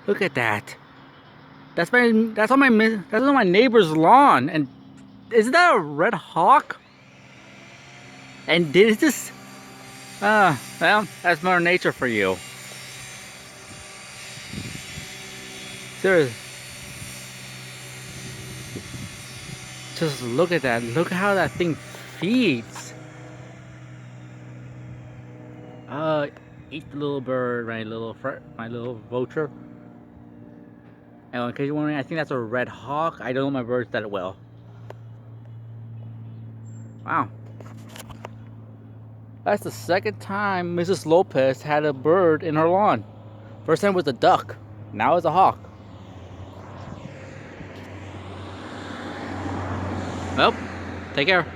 Look at that. That's on my neighbor's lawn. And isn't that a red hawk? And did it just well, that's Mother Nature for you. Seriously. Just look at that. Look how that thing feeds. Eat the little bird, my little vulture. And in case you're wondering, I think that's a red hawk. I don't know my birds that well. Wow. That's the second time Mrs. Lopez had a bird in her lawn. First time was a duck. Now it's a hawk. Well, take care.